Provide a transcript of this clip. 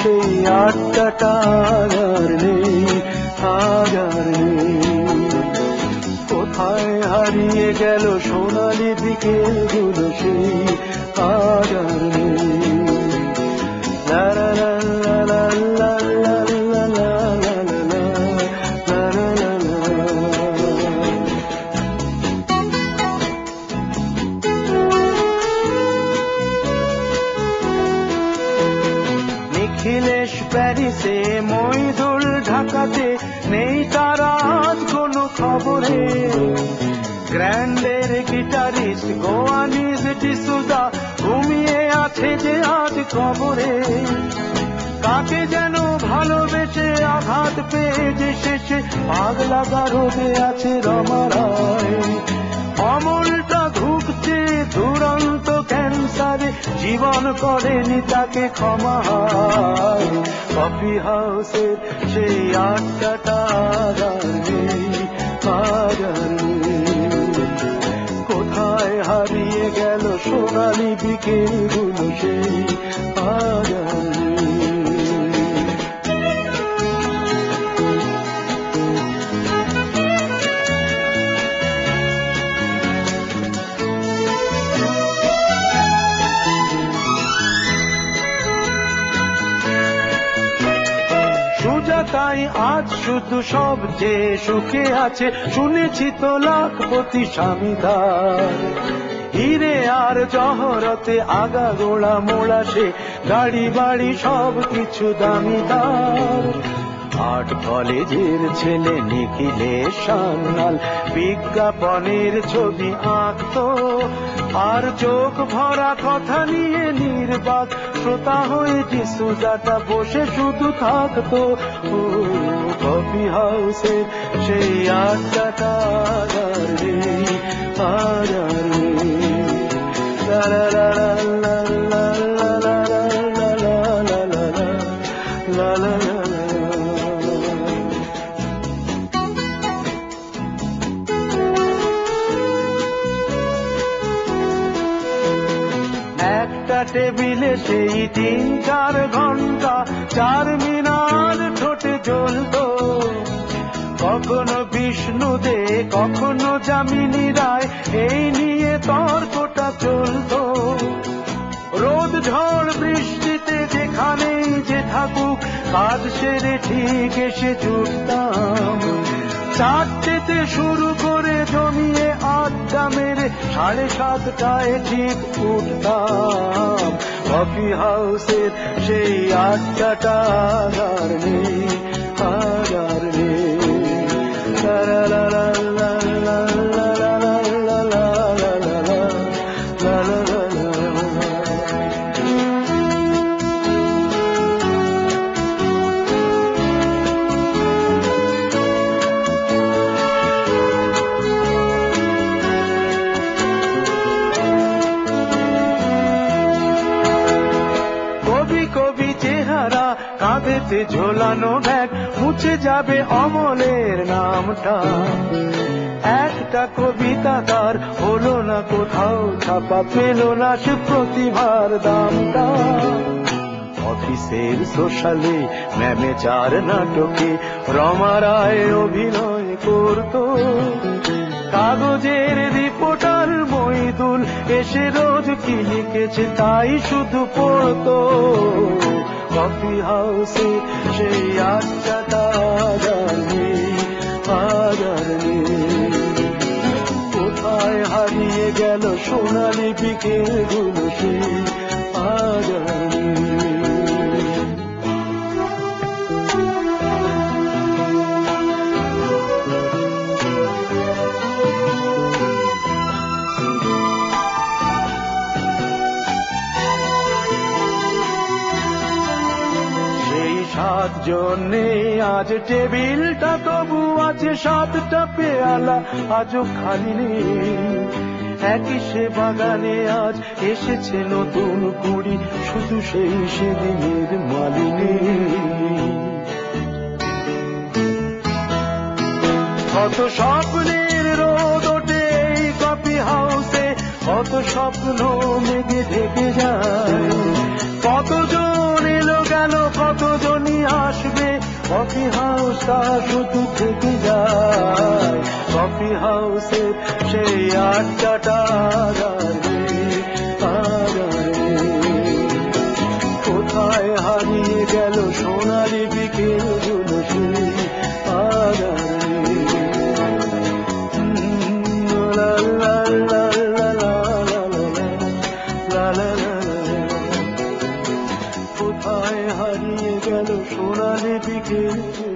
সেই আড্ডাটা আর নেই, আজ আর নেই। কোথায় হারিয়ে গেল সোনালি বিকেলগুলো সেই আজ আর নেই। লা লা লা লা লা লা লা লা লা লা লা লা লা। নিখিলেশ প্যারিসে, মইদুল ঢাকাতে, নেই তারা আজ কোনো খবরে। গ্র্যান্ডের গিটারিস্ট গোয়ানিজ ডিসুজা ঘুমিয়ে আছে যে আজ কবরে। কাকে যেন ভালোবেসে আঘাত পেয়ে যে শেষে পাগলা গারদে আছে রমা রায়। অমলটা ধুকছে দুরন্ত ক্যান্সারে, জীবন করেনি তাকে ক্ষমা। কফি হাউসের সেই আড্ডাটা আর নেই, আজ আর নেই। কোথায় হারিয়ে গেল সোনালি বিকেলগুলো সেই আজ আর নেই। তাই আজ শুধু সবচেয়ে সুখে আছে, শুনেছি তো লাখপতি স্বামীদার। হিরে আর জহরতে আগা গোড়া মোড়া সে, গাড়ি বাড়ি সব কিছু দামিদার। আর্ট কলেজের ছেলে নিখিলেশ সান্যাল বিজ্ঞাপনের ছবি আঁকতো, আর চোখ ভরা কথা নিয়ে নির্বাক শ্রোতা হয়ে ডিসুজাটা বসে শুধু থাকতো। কফি হাউসের সেই আড্ডাটা আর নেই, আজ আর নেই। লা লা লা লা লা লা লা লা লা লা লা লা লা। একটা টেবিলে সেই 3-4 ঘন্টা চারমিনার ঠোঁটে জ্বলতো। কখনো বিষ্ণু দে, কখনো যামিনী রায়, এই নিয়ে তর্কটা চলতো। রোদ ঝড় বৃষ্টিতে যেখানেই যে থাকুক, কাজ সেরে ঠিক এসে জুটতাম। 4টেতে শুরু করে জমিয়ে আড্ডা মেরে 7:30টায় ঠিক উঠতাম। কফি হাউসের সেই আড্ডাটা আর নেই, আজ আর নেই। লা লা লা লা লা লা লা লা লা লা লা লা লা লা। কবি চেহারা, কাঁধেতে ঝোলানো ব্যাগ, মুছে যাবে অমলের নামটা। একটা কবিতা তার হলো না কোথাও ছাপা, পেল না সে প্রতিভার দামটা। অফিসের সোশ্যালে, ম্যানেজার নাটকে রমা রায় অভিনয় করতো। কাগজের রিপোর্টার মইদুল এসে রোজ কি লিখেছে তাই শুধু পড়তো। কফি হাউসে সেই আড্ডাটা আজ আর নেই, আজ আর নেই। কোথায় হারিয়ে গেল সোনালি বিকেলগুলো সেই আজ আর নেই। জন্যে আজ টেবিলটা তবু আছে, 7টা পেয়ালা আজও খালি নেই। একই সে বাগানে আজ এসেছে নতুন কুড়ি, শুধু সেই সেদিনের মালিনী। কত স্বপ্নের রোদ ওঠে এই কফি হাউসে, কত স্বপ্ন মেঘে ঢেকে যায়। কতজন এলো গেল, কত কফি হাউসটা শুধু থেকে যায়, কফি হাউসের সেই আড্ডাটা কোথায় হারিয়ে গেল সোনালি বিকেলগুলো সেই কোথায় হারিয়ে গেল সোনালি বিকেল।